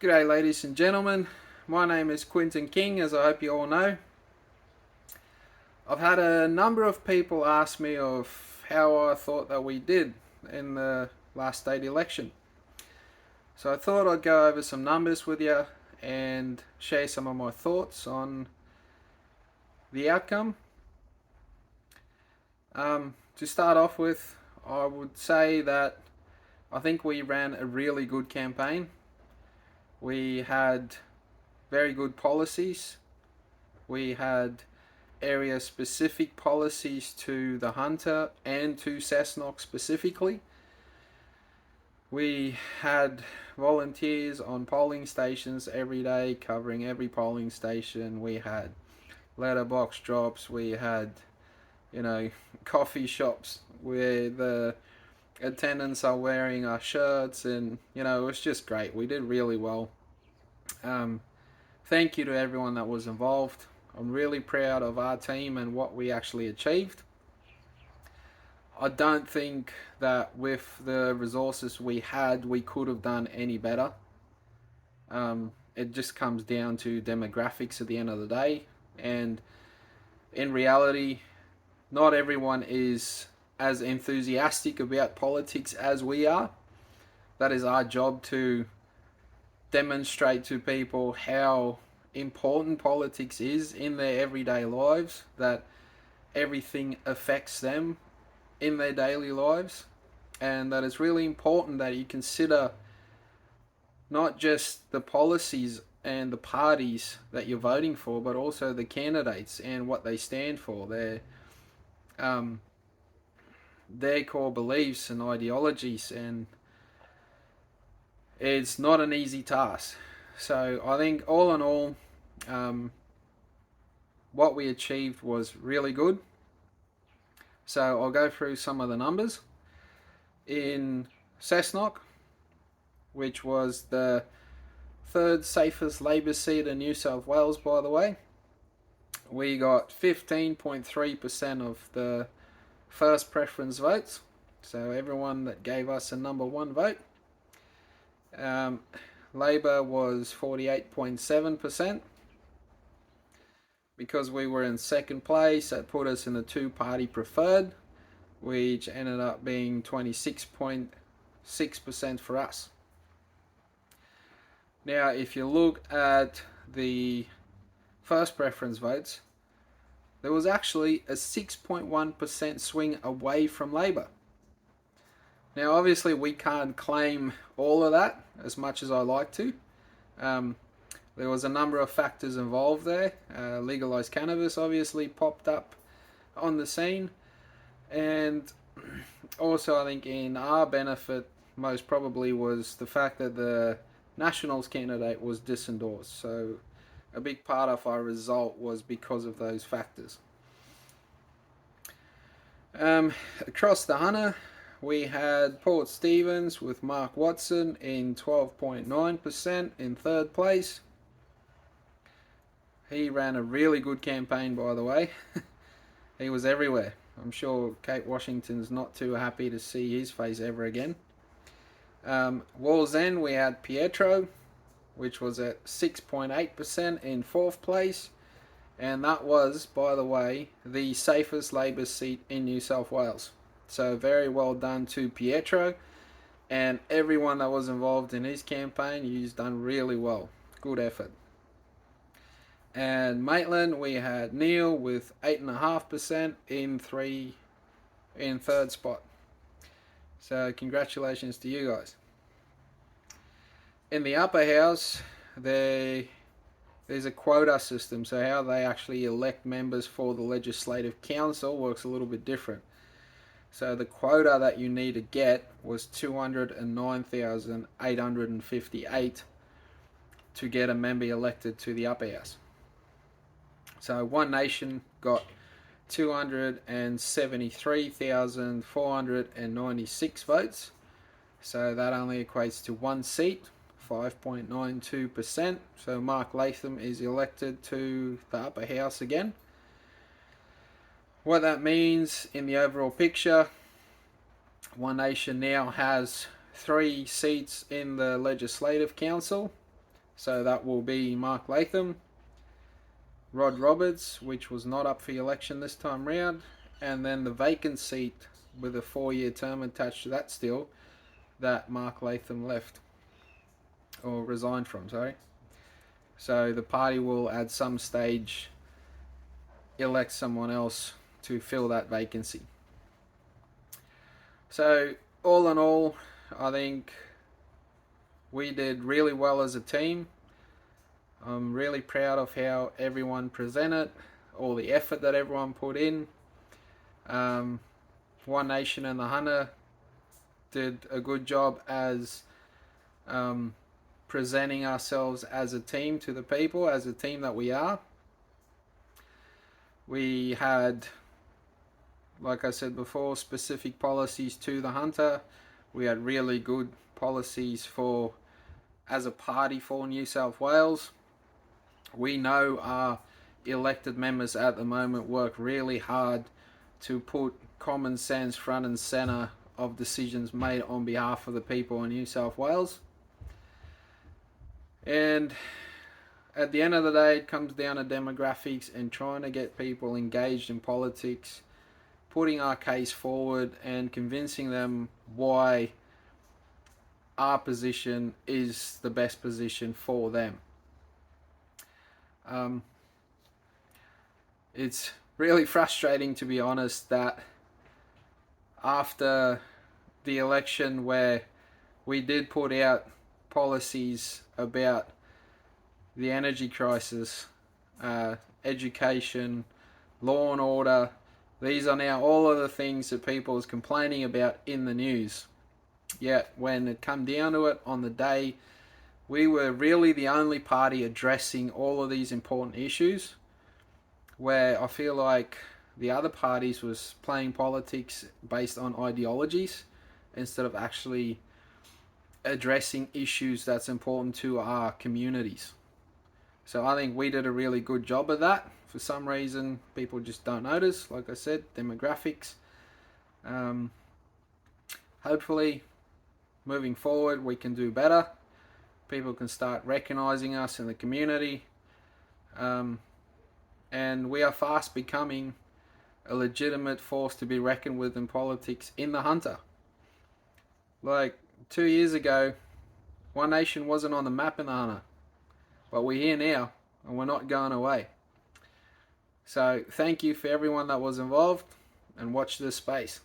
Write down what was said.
G'day ladies and gentlemen, my name is Quintin King, as I hope you all know. I've had a number of people ask me of how I thought that we did in the last state election. So I thought I'd go over some numbers with you and share some of my thoughts on the outcome. To start off with, I would say that I think we ran a really good campaign. We had very good policies. We had area specific policies to the Hunter and to Cessnock specifically. We had volunteers on polling stations every day, covering every polling station. We had letterbox drops. We had, coffee shops where the attendants are wearing our shirts, and it was just great. We did really well. Thank you to everyone that was involved. I'm really proud of our team and what we actually achieved. I don't think that with the resources we had, we could have done any better. It just comes down to demographics at the end of the day, and in reality, not everyone is as enthusiastic about politics as we are. That is our job, to demonstrate to people how important politics is in their everyday lives, that everything affects them in their daily lives, and that it's really important that you consider not just the policies and the parties that you're voting for, but also the candidates and what they stand for, their core beliefs and ideologies, and it's not an easy task. So I think all in all, what we achieved was really good. So I'll go through some of the numbers. In Cessnock, which was the third safest Labor seat in New South Wales, by the way, we got 15.3% of the first preference votes. So everyone that gave us a number one vote. Labor was 48.7%. Because we were in second place, that put us in the two-party preferred, which ended up being 26.6% for us. Now, if you look at the first preference votes, there was actually a 6.1% swing away from Labor. Now, obviously, we can't claim all of that as much as I like to. There was a number of factors involved there. Legalized cannabis obviously popped up on the scene. And also, I think in our benefit, most probably, was the fact that the Nationals candidate was disendorsed. So a big part of our result was because of those factors. Across the Hunter, we had Port Stephens with Mark Watson in 12.9% in third place. He ran a really good campaign, by the way. He was everywhere. I'm sure Kate Washington's not too happy to see his face ever again. Wallsend, we had Pietro, which was at 6.8% in fourth place. And that was, by the way, the safest Labor seat in New South Wales. So very well done to Pietro and everyone that was involved in his campaign. He's done really well. Good effort. And Maitland, we had Neil with 8.5% in third spot. So congratulations to you guys. In the upper house, there's a quota system. So how they actually elect members for the Legislative Council works a little bit different. So the quota that you need to get was 209,858 to get a member elected to the upper house. So One Nation got 273,496 votes. So that only equates to one seat, 5.92%. So Mark Latham is elected to the upper house again. What that means in the overall picture, One Nation now has 3 seats in the Legislative Council, So that will be Mark Latham, Rod Roberts, which was not up for election this time round, and then the vacant seat with a 4-year term attached to that still, that Mark Latham left, or resigned from, sorry. So the party will at some stage elect someone else to fill that vacancy. So all in all, I think we did really well as a team. I'm really proud of how everyone presented, all the effort that everyone put in. One Nation and the Hunter did a good job as presenting ourselves as a team to the people, as a team that we are. We had, like I said before, specific policies to the Hunter. We had really good policies for, as a party, for New South Wales. We know our elected members at the moment work really hard to put common sense front and centre of decisions made on behalf of the people in New South Wales. And at the end of the day, it comes down to demographics and trying to get people engaged in politics, putting our case forward and convincing them why our position is the best position for them. It's really frustrating, to be honest, that after the election where we did put out policies about the energy crisis, education, law and order, these are now all of the things that people is complaining about in the news. Yet when it come down to it, on the day, we were really the only party addressing all of these important issues, where I feel like the other parties was playing politics based on ideologies instead of actually addressing issues that's important to our communities. So I think we did a really good job of that. For some reason, people just don't notice. Like I said, demographics. Hopefully, moving forward, we can do better. People can start recognizing us in the community. And we are fast becoming a legitimate force to be reckoned with in politics in the Hunter. Like 2 years ago, One Nation wasn't on the map in the Hunter, but we're here now and we're not going away. So thank you for everyone that was involved, and watch this space.